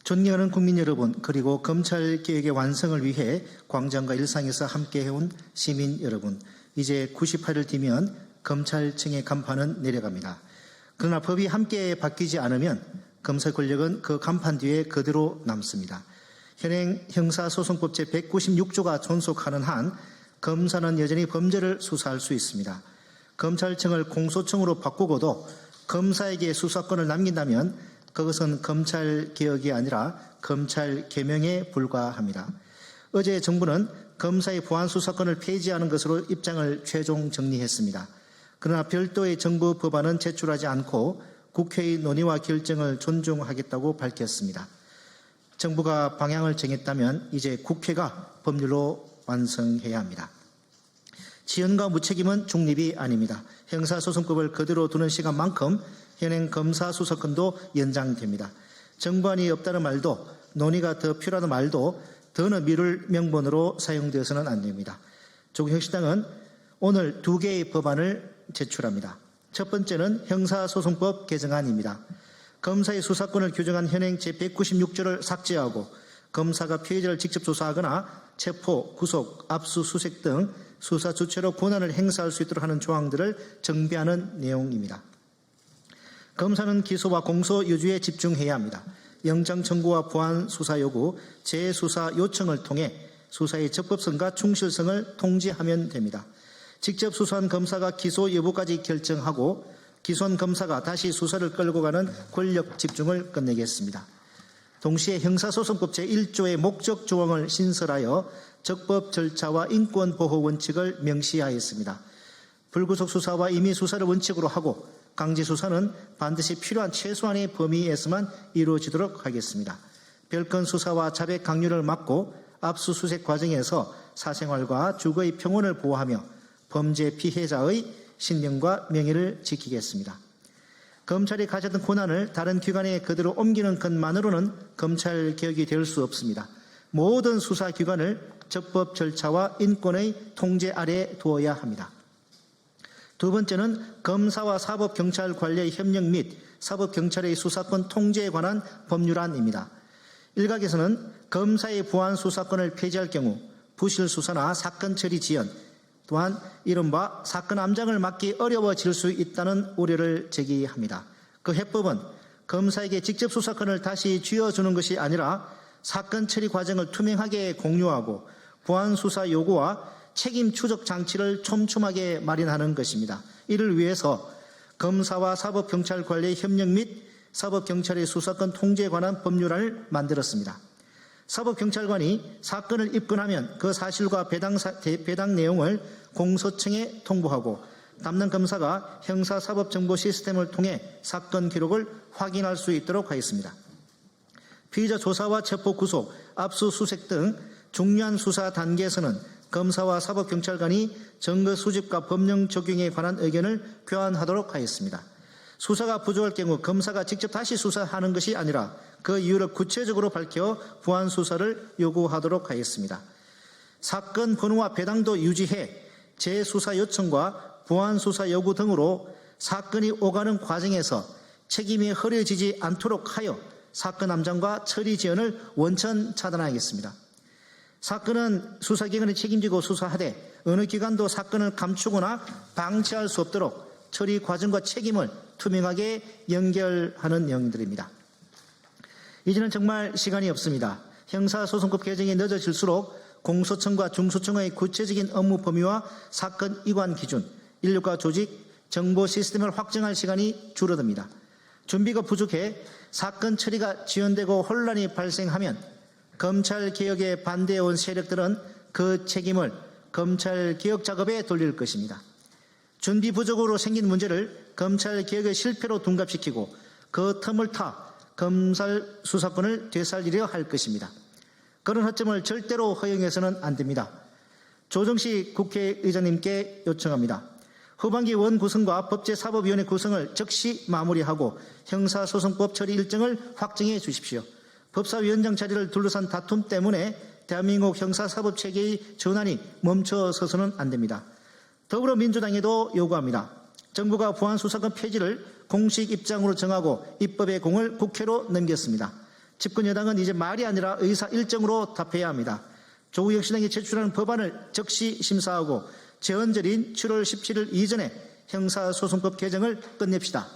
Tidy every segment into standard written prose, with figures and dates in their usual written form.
존경하는 국민 여러분, 그리고 검찰개혁의 완성을 위해 광장과 일상에서 함께해온 시민 여러분, 이제 98일 뒤면 검찰청의 간판은 내려갑니다. 그러나 법이 함께 바뀌지 않으면 검찰 권력은 그 간판 뒤에 그대로 남습니다. 현행 형사소송법 제196조가 존속하는 한 검사는 여전히 범죄를 수사할 수 있습니다. 검찰청을 공소청으로 바꾸고도 검사에게 수사권을 남긴다면 그것은 검찰개혁이 아니라 검찰개명에 불과합니다. 어제 정부는 검사의 보안수사권을 폐지하는 것으로 입장을 최종 정리했습니다. 그러나 별도의 정부 법안은 제출하지 않고 국회의 논의와 결정을 존중하겠다고 밝혔습니다. 정부가 방향을 정했다면 이제 국회가 법률로 완성해야 합니다. 지연과 무책임은 중립이 아닙니다. 형사소송법을 그대로 두는 시간만큼 현행 검사 수사권도 연장됩니다. 정부안이 없다는 말도 논의가 더 필요하다는 말도 더는 미룰 명분으로 사용되어서는 안 됩니다. 조국혁신당은 오늘 2개의 법안을 제출합니다. 첫 번째는 형사소송법 개정안입니다. 검사의 수사권을 규정한 현행 제196조를 삭제하고 검사가 피해자를 직접 조사하거나 체포, 구속, 압수수색 등 수사 주체로 권한을 행사할 수 있도록 하는 조항들을 정비하는 내용입니다. 검사는 기소와 공소 유지에 집중해야 합니다. 영장 청구와 보안 수사 요구, 재수사 요청을 통해 수사의 적법성과 충실성을 통지하면 됩니다. 직접 수사한 검사가 기소 여부까지 결정하고 기소한 검사가 다시 수사를 끌고 가는 권력 집중을 끝내겠습니다. 동시에 형사소송법 제1조의 목적 조항을 신설하여 적법 절차와 인권보호 원칙을 명시하였습니다. 불구속 수사와 임의 수사를 원칙으로 하고 강제 수사는 반드시 필요한 최소한의 범위에서만 이루어지도록 하겠습니다. 별건 수사와 자백 강요를 막고 압수수색 과정에서 사생활과 주거의 평온을 보호하며 범죄 피해자의 신명과 명예를 지키겠습니다. 검찰이 가졌던 권한을 다른 기관에 그대로 옮기는 것만으로는 검찰개혁이 될 수 없습니다. 모든 수사기관을 적법 절차와 인권의 통제 아래 두어야 합니다. 두 번째는 검사와 사법경찰 관련 협력 및 사법경찰의 수사권 통제에 관한 법률안입니다. 일각에서는 검사의 보안 수사권을 폐지할 경우 부실 수사나 사건 처리 지연, 또한 이른바 사건 암장을 막기 어려워질 수 있다는 우려를 제기합니다. 그 해법은 검사에게 직접 수사권을 다시 쥐어주는 것이 아니라 사건 처리 과정을 투명하게 공유하고 보안 수사 요구와 책임 추적 장치를 촘촘하게 마련하는 것입니다. 이를 위해서 검사와 사법경찰 관련 협력 및 사법경찰의 수사권 통제에 관한 법률안을 만들었습니다. 사법경찰관이 사건을 입건하면 그 사실과 배당 내용을 공소청에 통보하고 담당 검사가 형사사법정보 시스템을 통해 사건 기록을 확인할 수 있도록 하였습니다. 피의자 조사와 체포, 구속, 압수수색 등 중요한 수사 단계에서는 검사와 사법경찰관이 증거 수집과 법령 적용에 관한 의견을 교환하도록 하였습니다. 수사가 부족할 경우 검사가 직접 다시 수사하는 것이 아니라 그 이유를 구체적으로 밝혀 보완 수사를 요구하도록 하였습니다. 사건 번호와 배당도 유지해 재수사 요청과 보완 수사 요구 등으로 사건이 오가는 과정에서 책임이 흐려지지 않도록 하여 사건 암장과 처리 지연을 원천 차단하겠습니다. 사건은 수사기관이 책임지고 수사하되 어느 기관도 사건을 감추거나 방치할 수 없도록 처리 과정과 책임을 투명하게 연결하는 내용들입니다. 이제는 정말 시간이 없습니다. 형사소송법 개정이 늦어질수록 공소청과 중소청의 구체적인 업무 범위와 사건 이관 기준, 인력과 조직, 정보 시스템을 확정할 시간이 줄어듭니다. 준비가 부족해 사건 처리가 지연되고 혼란이 발생하면 검찰개혁에 반대해온 세력들은 그 책임을 검찰개혁 작업에 돌릴 것입니다. 준비 부족으로 생긴 문제를 검찰개혁의 실패로 둔갑시키고 그 틈을 타 검찰 수사권을 되살리려 할 것입니다. 그런 허점을 절대로 허용해서는 안 됩니다. 조정식 국회의장님께 요청합니다. 후반기 원구성과 법제사법위원회 구성을 즉시 마무리하고 형사소송법 처리 일정을 확정해 주십시오. 법사위원장 자리를 둘러싼 다툼 때문에 대한민국 형사사법체계의 전환이 멈춰서서는 안 됩니다. 더불어민주당에도 요구합니다. 정부가 보안수사권 폐지를 공식 입장으로 정하고 입법의 공을 국회로 넘겼습니다. 집권 여당은 이제 말이 아니라 의사일정으로 답해야 합니다. 조국 혁신당이 제출하는 법안을 즉시 심사하고 제헌절인 7월 17일 이전에 형사소송법 개정을 끝냅시다.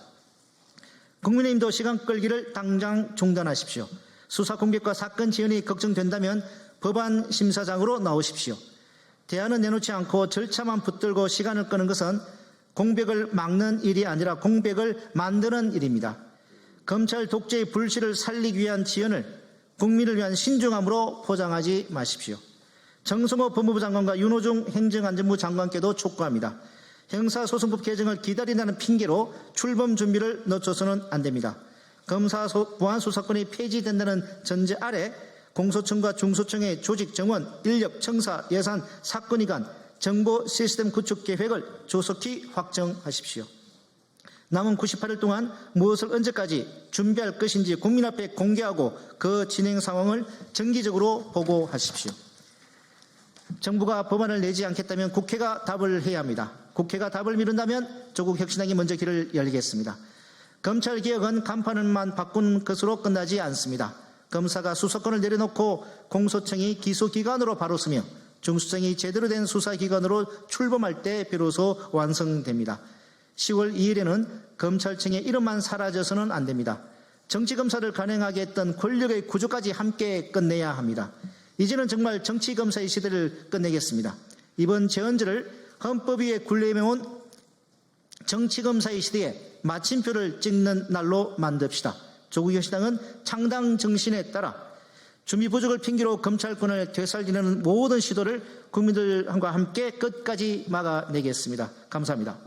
국민의힘도 시간 끌기를 당장 중단하십시오. 수사 공백과 사건 지연이 걱정된다면 법안 심사장으로 나오십시오. 대안은 내놓지 않고 절차만 붙들고 시간을 끄는 것은 공백을 막는 일이 아니라 공백을 만드는 일입니다. 검찰 독재의 불씨를 살리기 위한 지연을 국민을 위한 신중함으로 포장하지 마십시오. 정성호 법무부 장관과 윤호중 행정안전부 장관께도 촉구합니다. 형사소송법 개정을 기다린다는 핑계로 출범 준비를 늦춰서는 안 됩니다. 검사 보안 수사권이 폐지된다는 전제 아래 공소청과 중소청의 조직 정원, 인력, 청사, 예산, 사건이간, 정보 시스템 구축 계획을 조속히 확정하십시오. 남은 98일 동안 무엇을 언제까지 준비할 것인지 국민 앞에 공개하고 그 진행 상황을 정기적으로 보고하십시오. 정부가 법안을 내지 않겠다면 국회가 답을 해야 합니다. 국회가 답을 미룬다면 조국 혁신당이 먼저 길을 열겠습니다. 검찰개혁은 간판만 바꾼 것으로 끝나지 않습니다. 검사가 수사권을 내려놓고 공소청이 기소기관으로 바로 서며 중수청이 제대로 된 수사기관으로 출범할 때 비로소 완성됩니다. 10월 2일에는 검찰청의 이름만 사라져서는 안 됩니다. 정치검사를 가능하게 했던 권력의 구조까지 함께 끝내야 합니다. 이제는 정말 정치검사의 시대를 끝내겠습니다. 이번 제헌절을 헌법 위에 굴레매온 정치검사의 시대에 마침표를 찍는 날로 만듭시다. 조국 혁신당은 창당 정신에 따라 준비 부족을 핑계로 검찰권을 되살리는 모든 시도를 국민들과 함께 끝까지 막아내겠습니다. 감사합니다.